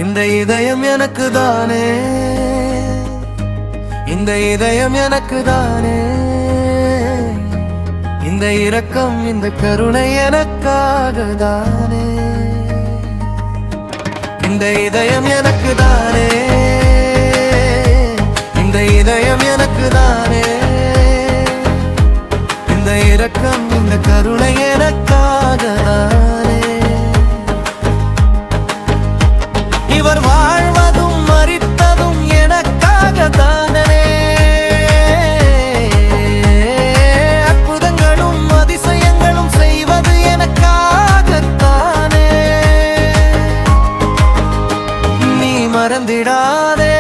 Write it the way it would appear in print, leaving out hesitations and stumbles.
இந்த இதயம் எனக்கு தானே, இந்த இதயம் எனக்கு தானே, இந்த இரக்கம் இந்த கருணை எனக்காக தானே. இந்த இதயம் எனக்கு தானே, இந்த இதயம் எனக்கு தானே, இந்த இரக்கம் இந்த கருணை எனக்காக தானே. இவர் வாழ்வதும் மரித்ததும் எனக்காக தானே, அற்புதங்களும் அதிசயங்களும் செய்வது எனக்காகத்தானே. நீ மறந்திடாதே,